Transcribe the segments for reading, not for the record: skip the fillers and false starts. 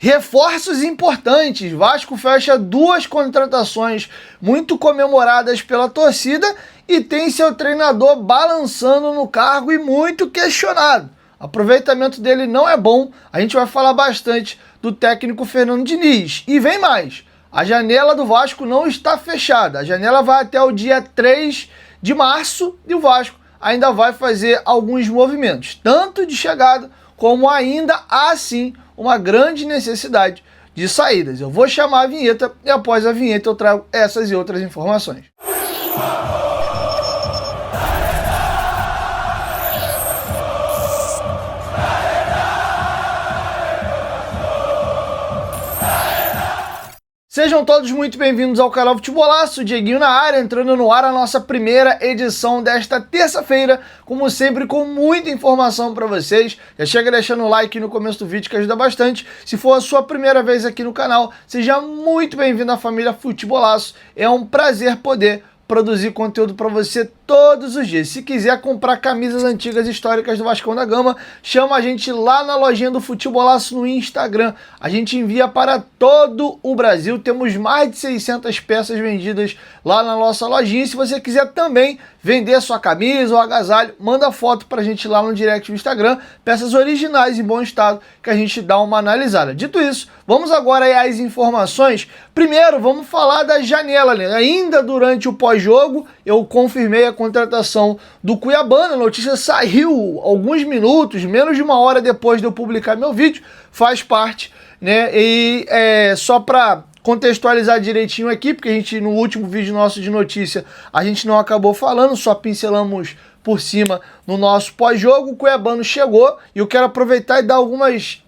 Reforços importantes. Vasco fecha 2 contratações muito comemoradas pela torcida e tem seu treinador balançando no cargo e muito questionado. O aproveitamento dele não é bom. A gente vai falar bastante do técnico Fernando Diniz. E vem mais. A janela do Vasco não está fechada. A janela vai até o dia 3 de março e o Vasco ainda vai fazer alguns movimentos, tanto de chegada como ainda assim uma grande necessidade de saídas. Eu vou chamar a vinheta e após a vinheta eu trago essas e outras informações. Sejam todos muito bem-vindos ao canal Futebolaço, Dieguinho na área, entrando no ar a nossa primeira edição desta terça-feira, como sempre com muita informação para vocês. Já chega deixando o like no começo do vídeo que ajuda bastante. Se for a sua primeira vez aqui no canal, seja muito bem-vindo à família Futebolaço. É um prazer poder produzir conteúdo para você todos os dias. Se quiser comprar camisas antigas históricas do Vascão da Gama, chama a gente lá na lojinha do Futebolaço no Instagram. A gente envia para todo o Brasil. Temos mais de 600 peças vendidas lá na nossa lojinha. E se você quiser também vender sua camisa ou agasalho, manda foto pra gente lá no direct do Instagram. Peças originais em bom estado que a gente dá uma analisada. Dito isso, vamos agora às informações. Primeiro, vamos falar da janela, né? Ainda durante o pós-jogo, eu confirmei a contratação do Cuiabano. A notícia saiu alguns minutos, menos de uma hora depois de eu publicar meu vídeo. Faz parte, né? E só para contextualizar direitinho aqui, porque a gente no último vídeo nosso de notícia a gente não acabou falando, só pincelamos por cima no nosso pós-jogo. O Cuiabano chegou e eu quero aproveitar e dar algumas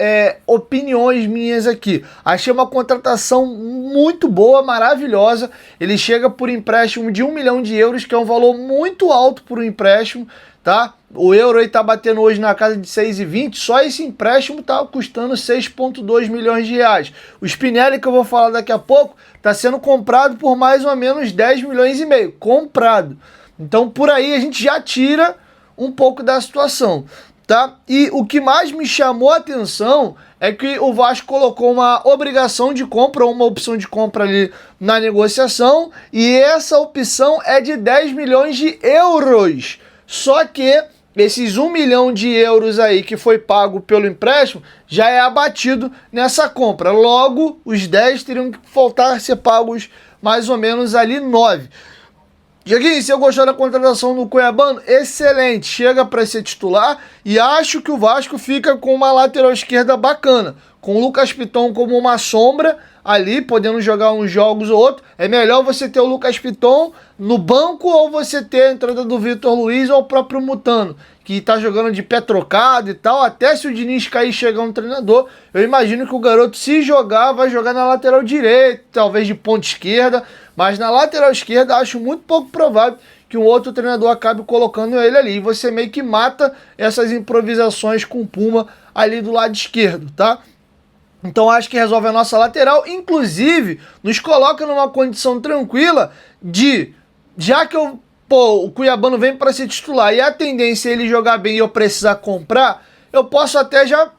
opiniões minhas aqui. Achei uma contratação muito boa, maravilhosa. Ele chega por empréstimo de 1 milhão de euros, que é um valor muito alto por um empréstimo, tá? O euro aí tá batendo hoje na casa de 6,20, só esse empréstimo tá custando 6,2 milhões de reais. O Spinelli, que eu vou falar daqui a pouco, tá sendo comprado por mais ou menos 10 milhões e meio, comprado. Então por aí a gente já tira um pouco da situação, tá? E o que mais me chamou a atenção é que o Vasco colocou uma obrigação de compra, ou uma opção de compra ali na negociação, e essa opção é de 10 milhões de euros. Só que esses 1 milhão de euros aí que foi pago pelo empréstimo já é abatido nessa compra. Logo, os 10 teriam que faltar a ser pagos mais ou menos ali 9. Dieguinho, se eu gostar da contratação do Cuiabano, excelente, chega para ser titular e acho que o Vasco fica com uma lateral esquerda bacana, com o Lucas Piton como uma sombra ali, podendo jogar uns jogos ou outro. É melhor você ter o Lucas Piton no banco ou você ter a entrada do Vitor Luiz ou o próprio Mutano, que tá jogando de pé trocado e tal. Até se o Diniz cair e chegar um treinador, eu imagino que o garoto, se jogar, vai jogar na lateral direita, talvez de ponta esquerda, mas na lateral esquerda acho muito pouco provável que um outro treinador acabe colocando ele ali. E você meio que mata essas improvisações com o Puma ali do lado esquerdo, tá? Então acho que resolve a nossa lateral, inclusive nos coloca numa condição tranquila de, já que o Cuiabano vem para ser titular e a tendência é ele jogar bem e eu precisar comprar, eu posso até já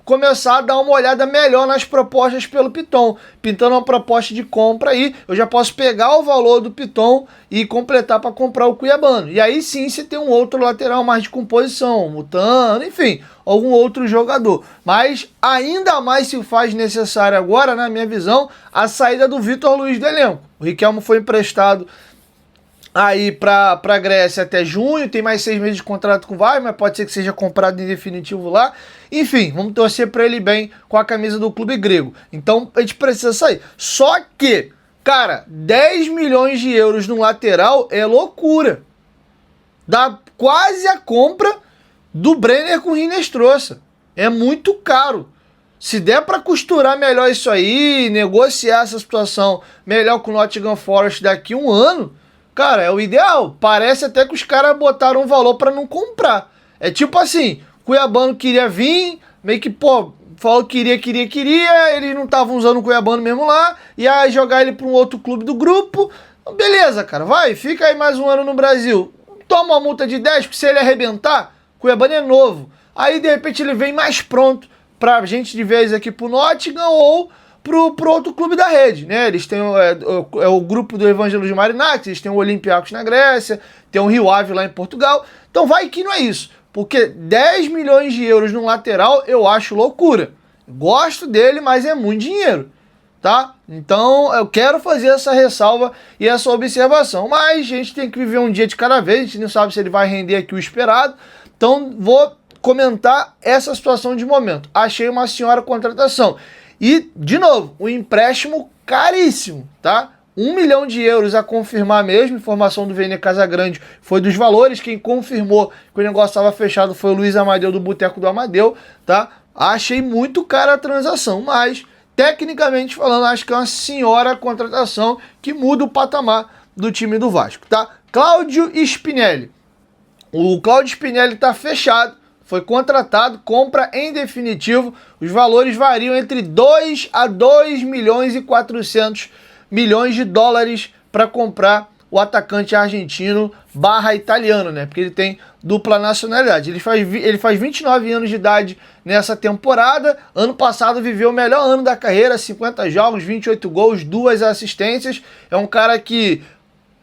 começar a dar uma olhada melhor nas propostas pelo Piton, pintando uma proposta de compra aí, eu já posso pegar o valor do Piton e completar para comprar o Cuiabano. E aí sim você tem um outro lateral mais de composição, Mutano, enfim, algum outro jogador. Mas ainda mais se faz necessário agora, na minha visão, a saída do Vitor Luiz do elenco. O Riquelme foi emprestado aí pra Grécia até junho, tem mais 6 meses de contrato com o Vasco, mas pode ser que seja comprado em definitivo lá. Enfim, vamos torcer pra ele bem com a camisa do clube grego. Então a gente precisa sair. Só que, cara, 10 milhões de euros no lateral é loucura. Dá quase a compra do Brenner com o Rinestrosa. É muito caro. Se der para costurar melhor isso aí, negociar essa situação melhor com o Nottingham Forest daqui a um ano, cara, é o ideal. Parece até que os caras botaram um valor para não comprar. É tipo assim, Cuiabano queria vir, meio que, pô, falou que queria, eles não estavam usando o Cuiabano mesmo lá, e aí jogar ele para um outro clube do grupo. Beleza, cara, vai, fica aí mais um ano no Brasil. Toma uma multa de 10, porque se ele arrebentar, Cuiabano é novo. Aí, de repente, ele vem mais pronto pra gente de vez aqui pro Nottingham ou pro outro clube da rede, né? Eles têm o grupo do Evangelos Marinax, eles têm o Olympiacos na Grécia, tem o Rio Ave lá em Portugal. Então vai que não é isso, porque 10 milhões de euros num lateral eu acho loucura. Gosto dele, mas é muito dinheiro, tá? Então eu quero fazer essa ressalva e essa observação, mas a gente tem que viver um dia de cada vez, a gente não sabe se ele vai render aqui o esperado, então vou comentar essa situação de momento. Achei uma senhora contratação. E, de novo, um empréstimo caríssimo, tá? 1 milhão de euros a confirmar mesmo, informação do Vene Casagrande foi dos valores, quem confirmou que o negócio estava fechado foi o Luiz Amadeu do Boteco do Amadeu, tá? Achei muito cara a transação, mas, tecnicamente falando, acho que é uma senhora contratação que muda o patamar do time do Vasco, tá? Cláudio Spinelli. O Cláudio Spinelli tá fechado, foi contratado, compra em definitivo, os valores variam entre 2 a 2 milhões e 400 milhões de dólares para comprar o atacante argentino / italiano, né? Porque ele tem dupla nacionalidade. Ele faz 29 anos de idade nessa temporada, ano passado viveu o melhor ano da carreira, 50 jogos, 28 gols, 2 assistências, é um cara que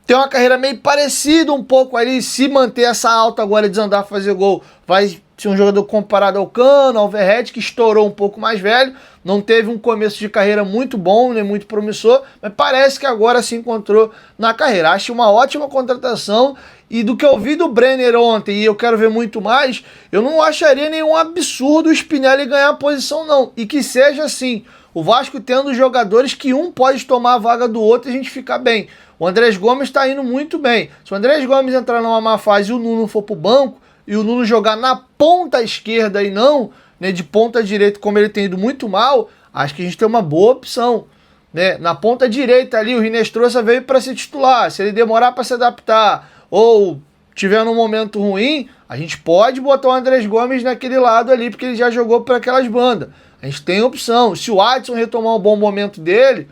tem uma carreira meio parecida um pouco ali, se manter essa alta agora e desandar fazer gol, vai ser um jogador comparado ao Cano, ao Verratti, que estourou um pouco mais velho, não teve um começo de carreira muito bom, nem muito promissor, mas parece que agora se encontrou na carreira. Acho uma ótima contratação e do que eu vi do Brenner ontem, e eu quero ver muito mais, eu não acharia nenhum absurdo o Spinelli ganhar a posição não, e que seja assim, o Vasco tendo jogadores que um pode tomar a vaga do outro e a gente ficar bem. O Andrés Gomes está indo muito bem. Se o Andrés Gomes entrar numa má fase e o Nuno for pro banco, e o Nuno jogar na ponta esquerda e não, né, de ponta direita, como ele tem ido muito mal, acho que a gente tem uma boa opção, né? Na ponta direita ali, o Rinestrosa veio para se titular. Se ele demorar para se adaptar ou tiver num momento ruim, a gente pode botar o Andrés Gomes naquele lado ali, porque ele já jogou por aquelas bandas. A gente tem opção. Se o Adson retomar um bom momento dele,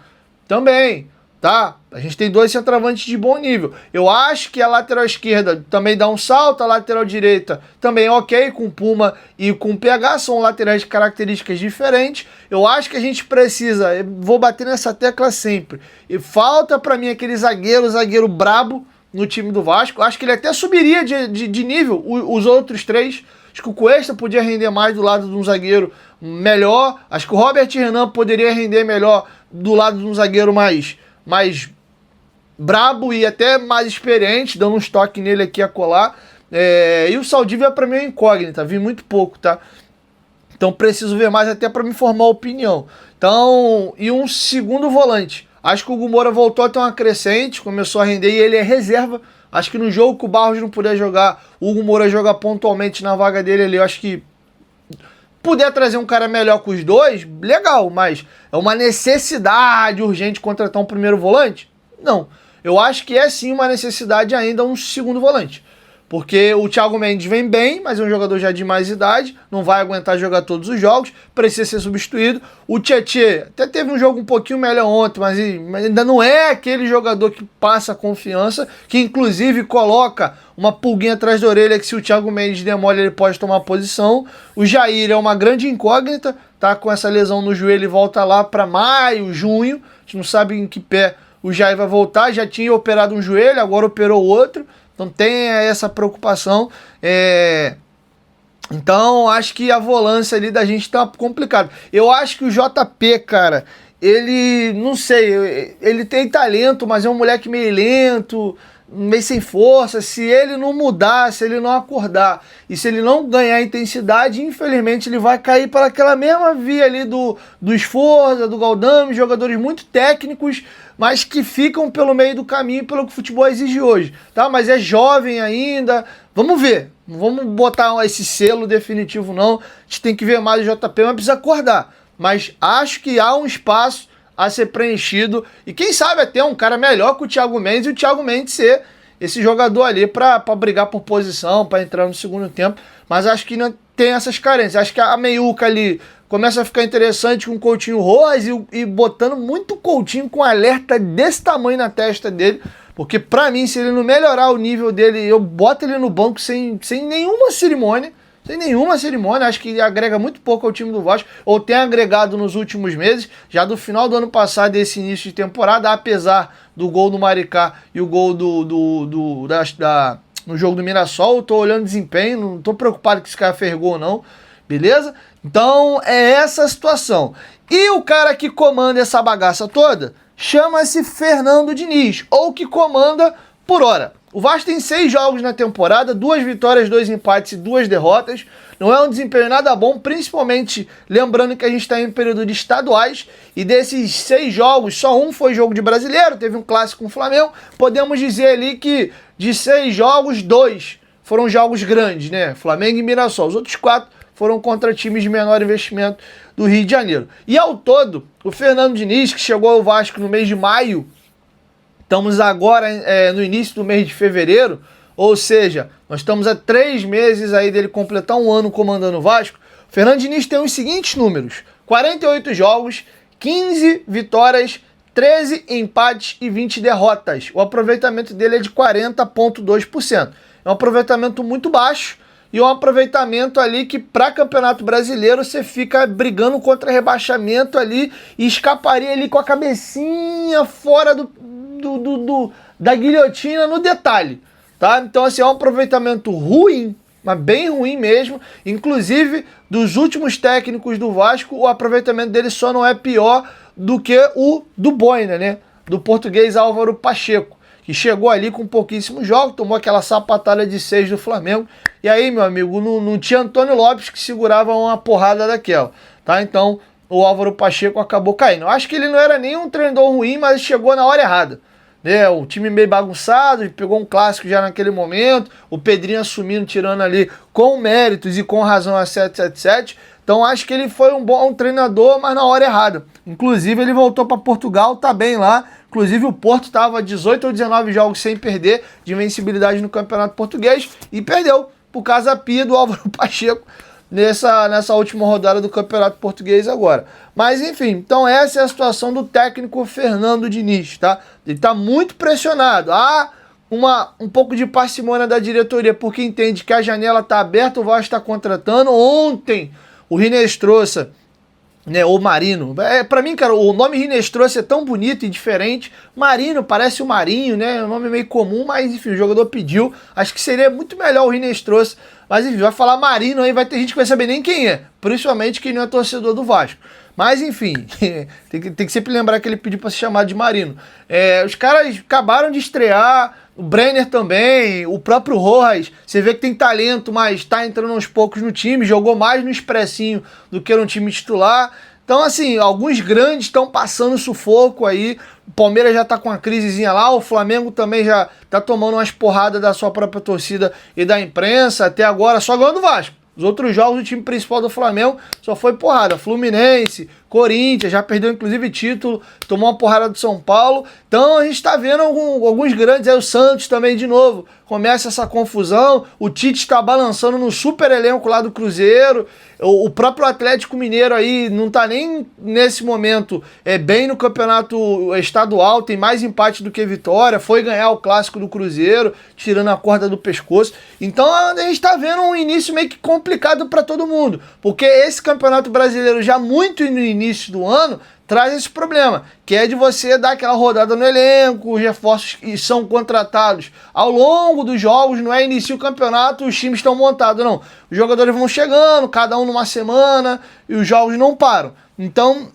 também, tá? A gente tem 2 centroavantes de bom nível. Eu acho que a lateral esquerda também dá um salto, a lateral direita também ok, com Puma e com PH, são laterais de características diferentes. Eu acho que a gente precisa, eu vou bater nessa tecla sempre, e falta pra mim aquele zagueiro brabo no time do Vasco. Eu acho que ele até subiria de nível, os outros 3. Acho que o Cuesta podia render mais do lado de um zagueiro melhor. Acho que o Robert Renan poderia render melhor do lado de um zagueiro mais brabo e até mais experiente, dando uns toques nele aqui a colar. E o Saldívia para mim é incógnita, vi muito pouco, tá? Então preciso ver mais até para me formar opinião. Então, e um segundo volante. Acho que o Hugo Moura voltou a ter uma crescente, começou a render e ele é reserva. Acho que no jogo que o Barros não puder jogar, o Hugo Moura joga pontualmente na vaga dele ali. Eu acho que puder trazer um cara melhor com os dois, legal, mas é uma necessidade urgente contratar um primeiro volante? Não. Eu acho que é sim uma necessidade ainda um segundo volante. Porque o Thiago Mendes vem bem, mas é um jogador já de mais idade, não vai aguentar jogar todos os jogos, precisa ser substituído. O Tietê até teve um jogo um pouquinho melhor ontem, mas ainda não é aquele jogador que passa confiança, que inclusive coloca uma pulguinha atrás da orelha que se o Thiago Mendes demole ele pode tomar posição. O Jair é uma grande incógnita, tá com essa lesão no joelho e volta lá para maio, junho, a gente não sabe em que pé o Jair vai voltar, já tinha operado um joelho, agora operou outro. Então tem essa preocupação. Então acho que a volância ali da gente tá complicado. Eu acho que o JP, cara, ele, não sei, ele tem talento, mas é um moleque meio lento, meio sem força. Se ele não mudar, se ele não acordar e se ele não ganhar intensidade, infelizmente ele vai cair para aquela mesma via ali do Sforza, do Galdame, jogadores muito técnicos, mas que ficam pelo meio do caminho pelo que o futebol exige hoje, tá? Mas é jovem ainda, vamos ver, não vamos botar esse selo definitivo não, a gente tem que ver mais o JP, mas precisa acordar, mas acho que há um espaço a ser preenchido, e quem sabe até um cara melhor que o Thiago Mendes, e o Thiago Mendes ser esse jogador ali para brigar por posição, para entrar no segundo tempo, mas acho que não tem essas carências, acho que a meiuca ali começa a ficar interessante com o Coutinho Rojas e botando muito Coutinho com alerta desse tamanho na testa dele, porque pra mim, se ele não melhorar o nível dele, eu boto ele no banco sem nenhuma cerimônia, sem nenhuma cerimônia, acho que agrega muito pouco ao time do Vasco, ou tem agregado nos últimos meses, já do final do ano passado e esse início de temporada, apesar do gol do Maricá e o gol no jogo do Mirassol, eu tô olhando desempenho, não tô preocupado que esse cara fez gol ou não, beleza? Então é essa a situação. E o cara que comanda essa bagaça toda chama-se Fernando Diniz, ou que comanda por hora. O Vasco tem 6 jogos na temporada, 2 vitórias, 2 empates e 2 derrotas. Não é um desempenho nada bom, principalmente lembrando que a gente está em período de estaduais. E desses 6 jogos, só um foi jogo de brasileiro, teve um clássico com o Flamengo. Podemos dizer ali que de 6 jogos, 2 foram jogos grandes, né? Flamengo e Mirassol. Os outros 4 foram contra times de menor investimento do Rio de Janeiro. E ao todo, o Fernando Diniz, que chegou ao Vasco no mês de maio, estamos agora no início do mês de fevereiro, ou seja, nós estamos há 3 meses aí dele completar um ano comandando o Vasco. O Fernando Diniz tem os seguintes números: 48 jogos, 15 vitórias, 13 empates e 20 derrotas. O aproveitamento dele é de 40,2%. É um aproveitamento muito baixo e um aproveitamento ali que para Campeonato Brasileiro você fica brigando contra rebaixamento ali e escaparia ali com a cabecinha fora da guilhotina no detalhe, tá? Então assim, é um aproveitamento ruim, mas bem ruim mesmo. Inclusive, dos últimos técnicos do Vasco, o aproveitamento dele só não é pior do que o do Boina, né? Do português Álvaro Pacheco, que chegou ali com pouquíssimos jogos, tomou aquela sapatada de 6 do Flamengo, e aí, meu amigo, não tinha Antônio Lopes que segurava uma porrada daquela, tá? Então, o Álvaro Pacheco acabou caindo. Eu acho que ele não era nem um treinador ruim, mas chegou na hora errada, né? O time meio bagunçado, pegou um clássico já naquele momento, o Pedrinho assumindo, tirando ali com méritos e com razão a 777. Então acho que ele foi um bom treinador, mas na hora errada. Inclusive ele voltou para Portugal, tá bem lá. Inclusive o Porto estava 18 ou 19 jogos sem perder de invencibilidade no Campeonato Português e perdeu por causa da pia do Álvaro Pacheco nessa última rodada do Campeonato Português agora. Mas enfim, então essa é a situação do técnico Fernando Diniz, tá? Ele está muito pressionado. Um pouco de parcimônia da diretoria, porque entende que a janela está aberta, o Vasco está contratando. Ontem o Rinestrosa, né, ou Marino, pra mim, cara, o nome Rinestrosa é tão bonito e diferente. Marino, parece o Marinho, né, é um nome meio comum, mas enfim, o jogador pediu. Acho que seria muito melhor o Rinestrosa, mas enfim, vai falar Marino aí, vai ter gente que vai saber nem quem é, principalmente quem não é torcedor do Vasco. Mas enfim, tem que sempre lembrar que ele pediu para ser chamado de Marino. Os caras acabaram de estrear, o Brenner também, o próprio Rojas, você vê que tem talento, mas tá entrando aos poucos no time, jogou mais no expressinho do que no time titular. Então assim, alguns grandes estão passando sufoco aí, o Palmeiras já tá com uma crisezinha lá, o Flamengo também já tá tomando umas porradas da sua própria torcida e da imprensa, até agora só ganhando o Vasco. Os outros jogos do time principal do Flamengo só foi porrada. Fluminense, Corinthians, já perdeu inclusive título, tomou uma porrada do São Paulo. Então a gente tá vendo alguns grandes, aí o Santos também de novo. Começa essa confusão, o Tite está balançando no super elenco lá do Cruzeiro. O próprio Atlético Mineiro aí não tá nem nesse momento bem no campeonato estadual, tem mais empate do que vitória, foi ganhar o clássico do Cruzeiro, tirando a corda do pescoço. Então a gente tá vendo um início meio que complicado para todo mundo, porque esse campeonato brasileiro já muito no início do ano traz esse problema, que é de você dar aquela rodada no elenco, os reforços que são contratados ao longo dos jogos, não é início o campeonato, os times estão montados, não. Os jogadores vão chegando, cada um numa semana, e os jogos não param. Então,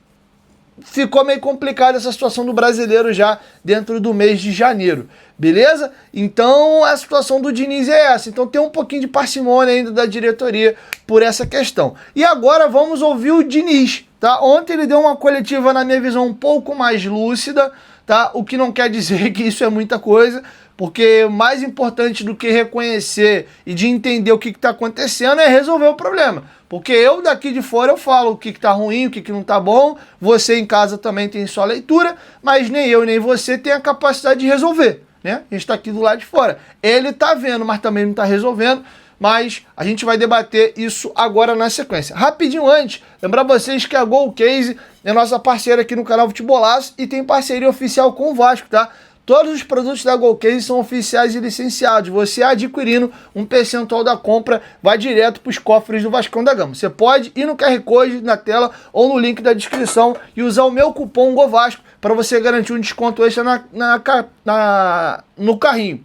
ficou meio complicada essa situação do brasileiro já dentro do mês de janeiro, beleza? Então, a situação do Diniz é essa. Então, tem um pouquinho de parcimônia ainda da diretoria por essa questão. E agora vamos ouvir o Diniz, tá? Ontem ele deu uma coletiva, na minha visão, um pouco mais lúcida, tá? O que não quer dizer que isso é muita coisa, porque mais importante do que reconhecer e de entender o que está acontecendo é resolver o problema. Porque eu daqui de fora eu falo o que está ruim, o que não está bom, você em casa também tem sua leitura, mas nem eu nem você tem a capacidade de resolver, né? A gente está aqui do lado de fora. Ele está vendo, mas também não está resolvendo, mas a gente vai debater isso agora na sequência. Rapidinho antes, lembrar vocês que a Gol Case é nossa parceira aqui no canal Futebolaço e tem parceria oficial com o Vasco, tá? Todos os produtos da Golcase são oficiais e licenciados. Você adquirindo, um percentual da compra vai direto para os cofres do Vascão da Gama. Você pode ir no QR Code na tela ou no link da descrição e usar o meu cupom GOVASCO para você garantir um desconto extra no carrinho.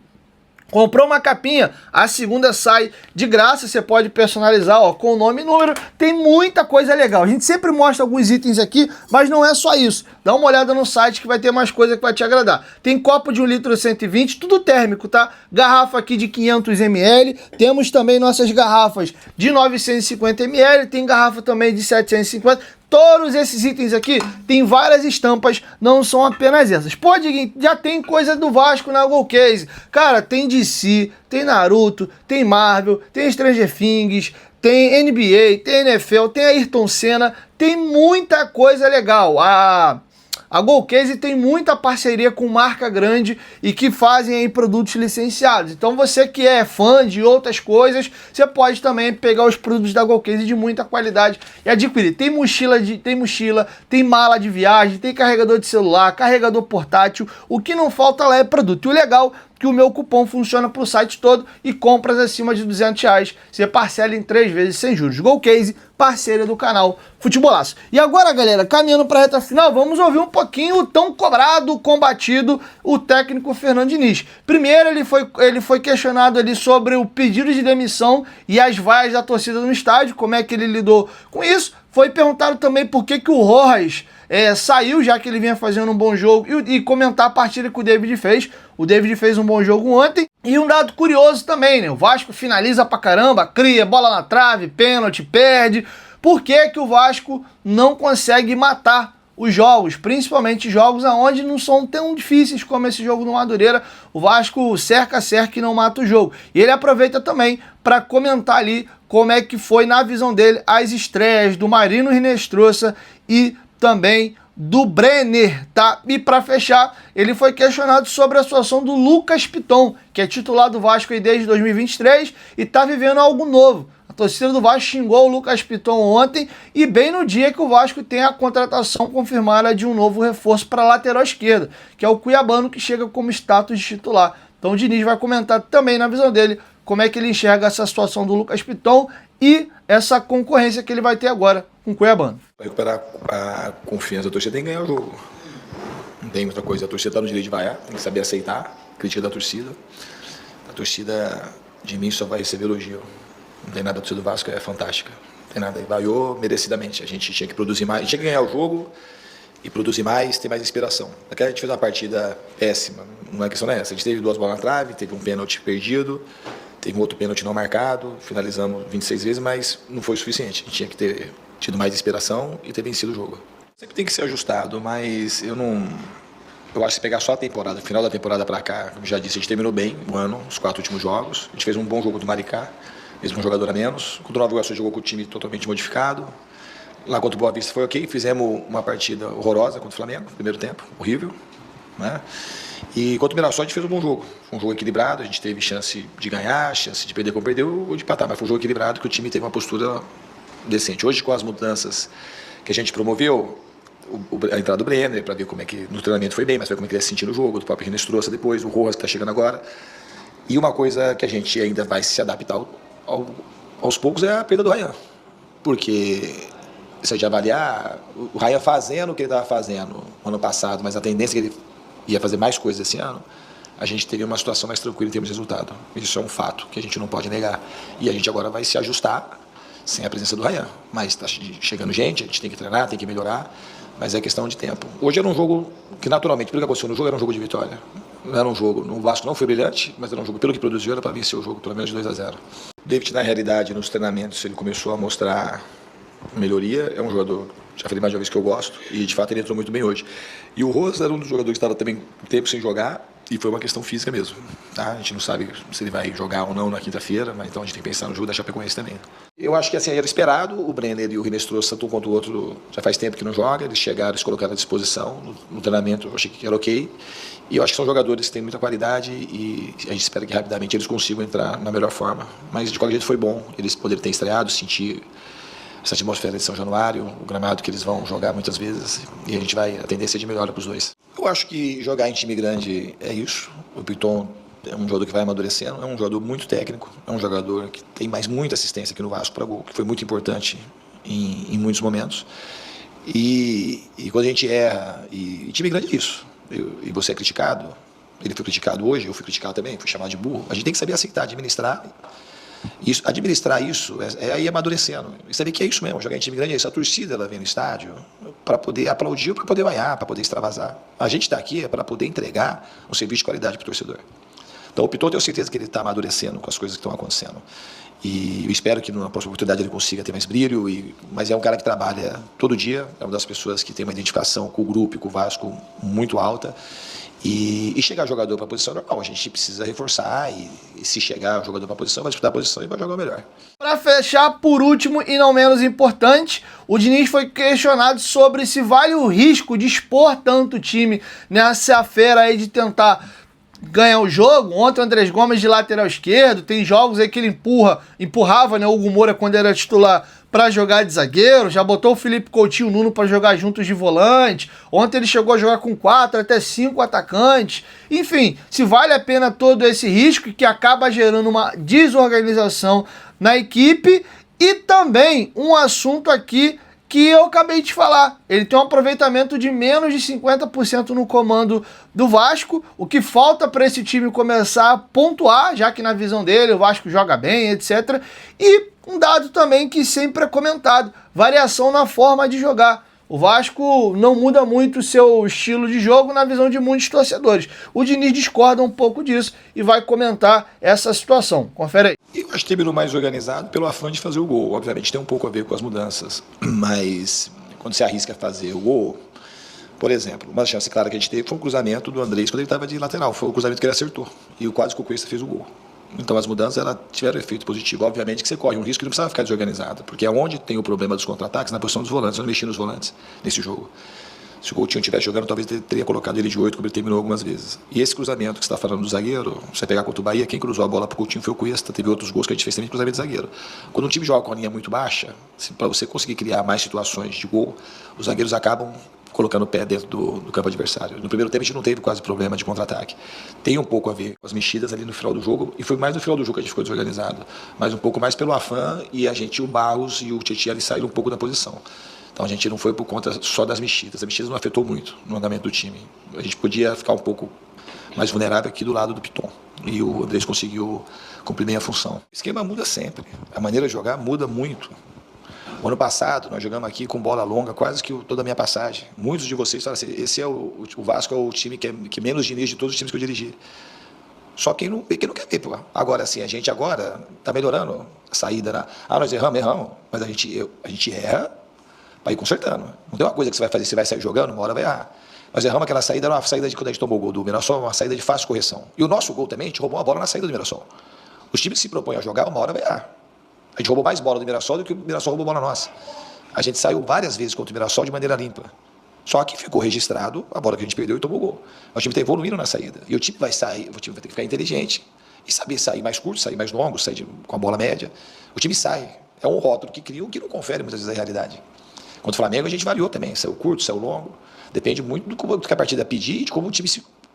Comprou uma capinha, a segunda sai de graça, você pode personalizar, ó, com o nome e número, tem muita coisa legal. A gente sempre mostra alguns itens aqui, mas não é só isso. Dá uma olhada no site que vai ter mais coisa que vai te agradar. Tem copo de 1 litro 120, tudo térmico, tá? Garrafa aqui de 500 ml, temos também nossas garrafas de 950 ml, tem garrafa também de 750. Todos esses itens aqui tem várias estampas, não são apenas essas. Pô, Diguinho, já tem coisa do Vasco na Golcase. Cara, tem DC, tem Naruto, tem Marvel, tem Stranger Things, tem NBA, tem NFL, tem Ayrton Senna, tem muita coisa legal. A Golcase tem muita parceria com marca grande e que fazem aí produtos licenciados. Então você que é fã de outras coisas, você pode também pegar os produtos da Golcase de muita qualidade e adquirir. Tem mochila, tem mala de viagem, tem carregador de celular, carregador portátil. O que não falta lá é produto. E o legal que o meu cupom funciona para o site todo e compras acima de R$200 você parcela em 3 vezes sem juros. Golcase, parceira do canal Futebolaço. E agora, galera, caminhando para a reta final, vamos ouvir um pouquinho o tão cobrado, combatido, o técnico Fernando Diniz. Primeiro, ele foi questionado ali sobre o pedido de demissão e as vaias da torcida no estádio, como é que ele lidou com isso. Foi perguntado também por que o Rojas saiu, já que ele vinha fazendo um bom jogo, e comentar a partida que o David fez. O David fez um bom jogo ontem. E um dado curioso também, né? O Vasco finaliza pra caramba, cria, bola na trave, pênalti, perde. Por que o Vasco não consegue matar os jogos, principalmente jogos aonde não são tão difíceis como esse jogo no Madureira? O Vasco cerca e não mata o jogo. E ele aproveita também para comentar ali como é que foi, na visão dele, as estreias do Marino Hinestrosa e também do Brenner, tá? E para fechar, ele foi questionado sobre a situação do Lucas Piton, que é titular do Vasco aí desde 2023 e tá vivendo algo novo. A torcida do Vasco xingou o Lucas Piton ontem e bem no dia que o Vasco tem a contratação confirmada de um novo reforço para a lateral esquerda, que é o Cuiabano, que chega como status de titular. Então o Diniz vai comentar também, na visão dele, como é que ele enxerga essa situação do Lucas Piton e essa concorrência que ele vai ter agora com o Cuiabano. Para recuperar a confiança da torcida, tem que ganhar o jogo. Não tem outra coisa. A torcida está no direito de vaiar, tem que saber aceitar a crítica da torcida. A torcida de mim só vai receber elogio. Não tem nada, a torcida do Vasco é fantástica. Não tem nada. E vaiou merecidamente. A gente tinha que produzir mais, a gente tinha que ganhar o jogo e produzir mais, ter mais inspiração. Daqui a gente fez uma partida péssima. Não é questão essa. A gente teve 2 bolas na trave, teve um pênalti perdido, teve um outro pênalti não marcado, finalizamos 26 vezes, mas não foi o suficiente. A gente tinha que ter tido mais inspiração e ter vencido o jogo. Sempre tem que ser ajustado, mas eu acho que se pegar só a temporada, final da temporada para cá, como já disse, a gente terminou bem o ano, os 4 últimos jogos. A gente fez um bom jogo do Maricá, mesmo um jogador a menos. Contra o Nova Iguaçu jogou com o time totalmente modificado. Lá contra o Boa Vista foi ok, fizemos uma partida horrorosa contra o Flamengo, primeiro tempo, horrível, né? E contra o Mirassol a gente fez um bom jogo. Foi um jogo equilibrado, a gente teve chance de ganhar, chance de perder como perdeu ou de empatar, mas foi um jogo equilibrado que o time teve uma postura decente. Hoje, com as mudanças que a gente promoveu, a entrada do Brenner, para ver como é que no treinamento foi bem, mas ver como é que ele ia se sentir no jogo, do próprio Hinestrosa depois, o Rojas que está chegando agora. E uma coisa que a gente ainda vai se adaptar aos poucos é a perda do Ryan. Porque se a gente avaliar, o Ryan fazendo o que ele estava fazendo no ano passado, mas a tendência é que ele ia fazer mais coisas esse ano, a gente teria uma situação mais tranquila em termos de resultado. Isso é um fato que a gente não pode negar. E a gente agora vai se ajustar sem a presença do Ryan. Mas está chegando gente, a gente tem que treinar, tem que melhorar, mas é questão de tempo. Hoje era um jogo que, naturalmente, pelo que aconteceu no jogo, era um jogo de vitória. Não era um jogo, o Vasco não foi brilhante, mas era um jogo, pelo que produziu, era para vencer o jogo, pelo menos de 2-0. David, na realidade, nos treinamentos, ele começou a mostrar melhoria. É um jogador, já falei mais de uma vez, que eu gosto, e de fato ele entrou muito bem hoje. E o Rojas era um dos jogadores que estava também tempo sem jogar, e foi uma questão física mesmo. Tá? A gente não sabe se ele vai jogar ou não na quinta-feira, mas então a gente tem que pensar no jogo da Chapecoense também. Eu acho que assim, era esperado. O Brenner e o Hinestrosa, tanto um quanto o outro, já faz tempo que não joga. Eles chegaram, eles colocaram à disposição no treinamento. Eu achei que era ok. E eu acho que são jogadores que têm muita qualidade e a gente espera que rapidamente eles consigam entrar na melhor forma. Mas de qualquer jeito foi bom eles poderem ter estreado, sentir essa atmosfera de São Januário, o gramado que eles vão jogar muitas vezes. E a tendência é de melhora para os dois. Eu acho que jogar em time grande é isso. O Piton é um jogador que vai amadurecendo, é um jogador muito técnico, é um jogador que tem muita assistência aqui no Vasco para gol, que foi muito importante em muitos momentos. E quando a gente erra, e time grande é isso, e você é criticado, ele foi criticado hoje, eu fui criticado também, fui chamado de burro, a gente tem que saber aceitar, administrar isso é ir amadurecendo, e saber que é isso mesmo, jogar em time grande é isso, a torcida ela vem no estádio para poder aplaudir, para poder vaiar, para poder extravasar. A gente está aqui para poder entregar um serviço de qualidade para o torcedor. Então o Piton, eu tenho certeza que ele está amadurecendo com as coisas que estão acontecendo. E eu espero que na próxima oportunidade ele consiga ter mais brilho, mas é um cara que trabalha todo dia, é uma das pessoas que tem uma identificação com o grupo e com o Vasco muito alta. E chegar jogador para a posição normal, a gente precisa reforçar e se chegar jogador para a posição, vai disputar a posição e vai jogar melhor. Para fechar, por último e não menos importante, o Diniz foi questionado sobre se vale o risco de expor tanto o time nessa feira aí de tentar ganhar o jogo. Ontem o Andrés Gomes de lateral esquerdo, tem jogos aí que ele empurrava, né, o Hugo Moura quando era titular para jogar de zagueiro, já botou o Felipe Coutinho e o Nuno para jogar juntos de volante. Ontem ele chegou a jogar com 4 até 5 atacantes. Enfim, se vale a pena todo esse risco que acaba gerando uma desorganização na equipe. E também um assunto aqui que eu acabei de falar, ele tem um aproveitamento de menos de 50% no comando do Vasco, o que falta para esse time começar a pontuar, já que na visão dele o Vasco joga bem, etc. E um dado também que sempre é comentado, variação na forma de jogar. O Vasco não muda muito o seu estilo de jogo na visão de muitos torcedores. O Diniz discorda um pouco disso e vai comentar essa situação. Confere aí. Eu acho que terminou mais organizado pelo afã de fazer o gol. Obviamente tem um pouco a ver com as mudanças, mas quando você arrisca fazer o gol, por exemplo, uma chance clara que a gente teve foi um cruzamento do Andrés quando ele estava de lateral. Foi o cruzamento que ele acertou. E quase que o Cuesta fez o gol. Então as mudanças elas tiveram efeito positivo. Obviamente que você corre um risco que não precisava ficar desorganizado, porque é onde tem o problema dos contra-ataques, na posição dos volantes. Eu não mexi nos volantes nesse jogo. Se o Coutinho estivesse jogando, talvez ele teria colocado ele de 8, como ele terminou algumas vezes. E esse cruzamento que você está falando do zagueiro, você pegar contra o Bahia, quem cruzou a bola para o Coutinho foi o Cuesta. Teve outros gols que a gente fez também de cruzamento de zagueiro. Quando um time joga com a linha muito baixa, para você conseguir criar mais situações de gol, os zagueiros acabam colocando o pé dentro do campo adversário. No primeiro tempo a gente não teve quase problema de contra-ataque. Tem um pouco a ver com as mexidas ali no final do jogo, e foi mais no final do jogo que a gente ficou desorganizado, mas um pouco mais pelo afã, e o Barros e o Tietchan ali saíram um pouco da posição. Então a gente não foi por conta só das mexidas. As mexidas não afetou muito no andamento do time. A gente podia ficar um pouco mais vulnerável aqui do lado do Piton. E o Andrés conseguiu cumprir bem a função. O esquema muda sempre. A maneira de jogar muda muito. O ano passado, nós jogamos aqui com bola longa, quase que toda a minha passagem. Muitos de vocês falam assim, o Vasco é o time que menos Diniz de todos os times que eu dirigi. Só quem não quer ver, pô. Agora, assim, a gente agora está melhorando a saída. Nós erramos, mas a gente erra para ir consertando. Não tem uma coisa que você vai fazer, você vai sair jogando, uma hora vai errar. Nós erramos aquela saída, era uma saída de quando a gente tomou o gol do Mirassol, uma saída de fácil correção. E o nosso gol também, a gente roubou uma bola na saída do Mirassol. Os times que se propõem a jogar, uma hora vai errar. A gente roubou mais bola do Mirassol do que o Mirassol roubou bola nossa. A gente saiu várias vezes contra o Mirassol de maneira limpa. Só que ficou registrado a bola que a gente perdeu e tomou o gol. O time está evoluindo na saída. E o time vai sair, o time vai ter que ficar inteligente e saber sair mais curto, sair mais longo, com a bola média. O time sai. É um rótulo que cria, que não confere muitas vezes a realidade. Contra o Flamengo a gente variou também. Saiu curto, saiu longo. Depende muito do que a partida pedir e de como o time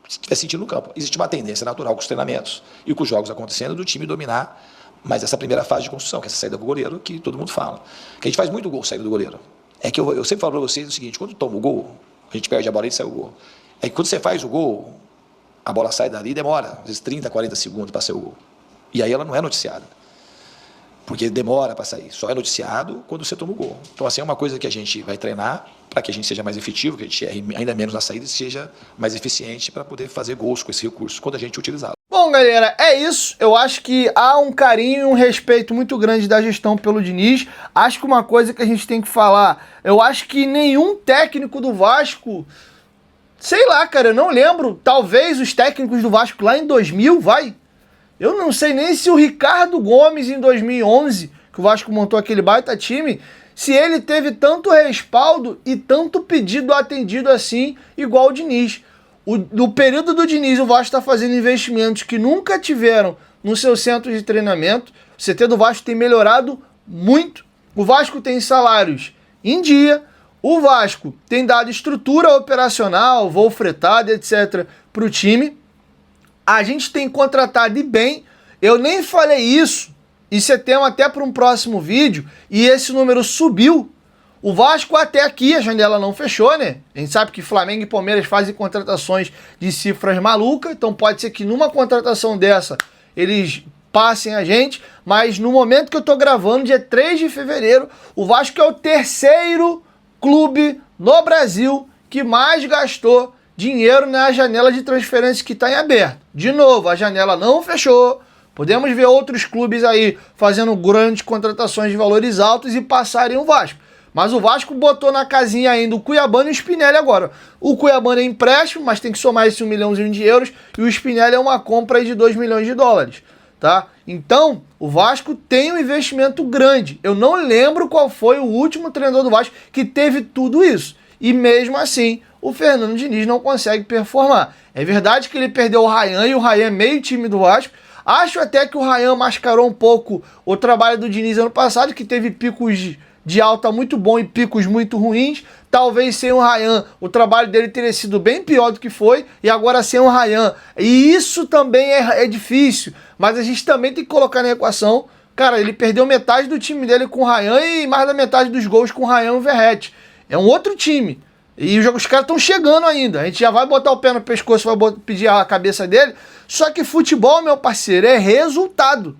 estiver sentindo no campo. Existe uma tendência natural com os treinamentos e com os jogos acontecendo do time dominar. Mas essa primeira fase de construção, que é essa saída do goleiro, que todo mundo fala. Que a gente faz muito gol saindo do goleiro. É que eu sempre falo para vocês o seguinte, quando toma o gol, a gente perde a bola e sai o gol. É que quando você faz o gol, a bola sai dali e demora, às vezes 30, 40 segundos para sair o gol. E aí ela não é noticiada. Porque demora para sair. Só é noticiado quando você toma o gol. Então, assim, é uma coisa que a gente vai treinar para que a gente seja mais efetivo, que a gente erre ainda menos na saída e seja mais eficiente para poder fazer gols com esse recurso, quando a gente utilizá-lo. Bom, galera, é isso. Eu acho que há um carinho e um respeito muito grande da gestão pelo Diniz. Acho que uma coisa que a gente tem que falar, eu acho que nenhum técnico do Vasco, sei lá, cara, eu não lembro, talvez os técnicos do Vasco lá em 2000, eu não sei nem se o Ricardo Gomes em 2011, que o Vasco montou aquele baita time, se ele teve tanto respaldo e tanto pedido atendido assim, igual o Diniz. No período do Diniz, o Vasco está fazendo investimentos que nunca tiveram no seu centro de treinamento. O CT do Vasco tem melhorado muito. O Vasco tem salários em dia. o Vasco tem dado estrutura operacional, voo fretado, etc. para o time. A gente tem contratado e bem. Eu nem falei isso é tema até para um próximo vídeo, e esse número subiu. O Vasco até aqui, a janela não fechou, né? A gente sabe que Flamengo e Palmeiras fazem contratações de cifras malucas, então pode ser que numa contratação dessa eles passem a gente, mas no momento que eu tô gravando, dia 3 de fevereiro, o Vasco é o terceiro clube no Brasil que mais gastou dinheiro na janela de transferência que está em aberto. De novo, a janela não fechou. Podemos ver outros clubes aí fazendo grandes contratações de valores altos e passarem o Vasco. Mas o Vasco botou na casinha ainda o Cuiabano e o Spinelli agora. O Cuiabano é empréstimo, mas tem que somar esse 1 milhãozinho de euros. E o Spinelli é uma compra aí de 2 milhões de dólares. Tá? Então, o Vasco tem um investimento grande. Eu não lembro qual foi o último treinador do Vasco que teve tudo isso. E mesmo assim, o Fernando Diniz não consegue performar. É verdade que ele perdeu o Ryan e o Ryan é meio time do Vasco. Acho até que o Ryan mascarou um pouco o trabalho do Diniz ano passado, que teve picos de alta muito bom e picos muito ruins. Talvez sem o Ryan, o trabalho dele teria sido bem pior do que foi, e agora sem o Ryan. E isso também é difícil, mas a gente também tem que colocar na equação. Cara, ele perdeu metade do time dele com o Ryan e mais da metade dos gols com o Ryan e o Verratti. É um outro time. E os caras estão chegando ainda. A gente já vai botar o pé no pescoço, vai pedir a cabeça dele. Só que futebol, meu parceiro, é resultado.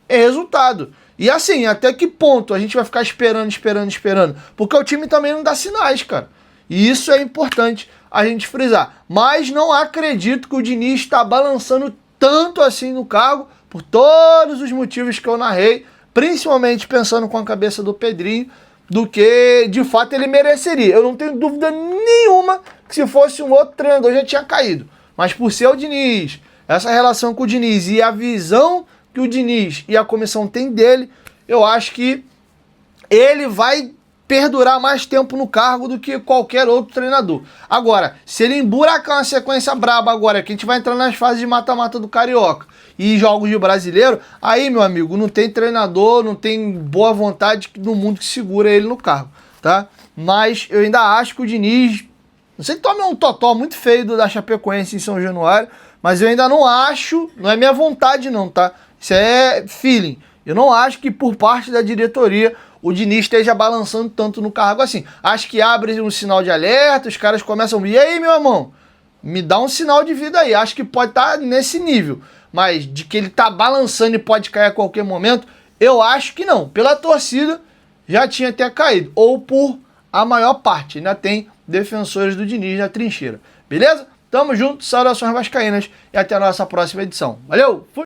É resultado. E assim, até que ponto a gente vai ficar esperando? Porque o time também não dá sinais, cara. E isso é importante a gente frisar. Mas não acredito que o Diniz está balançando tanto assim no cargo, por todos os motivos que eu narrei, principalmente pensando com a cabeça do Pedrinho, do que de fato ele mereceria. Eu não tenho dúvida nenhuma que se fosse um outro treinador já tinha caído. Mas por ser o Diniz, essa relação com o Diniz e a visão que o Diniz e a comissão têm dele, eu acho que ele vai perdurar mais tempo no cargo do que qualquer outro treinador. Agora, se ele emburacar uma sequência braba agora, que a gente vai entrar nas fases de mata-mata do Carioca e jogos de brasileiro, aí, meu amigo, não tem treinador, não tem boa vontade no mundo que segura ele no cargo, tá? Mas eu ainda acho que o Diniz, não sei que tome um totó muito feio da Chapecoense em São Januário, mas eu ainda não acho, não é minha vontade não, tá? Isso é feeling. Eu não acho que por parte da diretoria o Diniz esteja balançando tanto no cargo assim. Acho que abre um sinal de alerta, os caras começam, e aí, meu irmão, me dá um sinal de vida aí. Acho que pode estar nesse nível, mas de que ele tá balançando e pode cair a qualquer momento, eu acho que não. Pela torcida, já tinha até caído, ou por a maior parte. Ainda tem defensores do Diniz na trincheira. Beleza? Tamo junto, saudações vascaínas e até a nossa próxima edição. Valeu! Fui!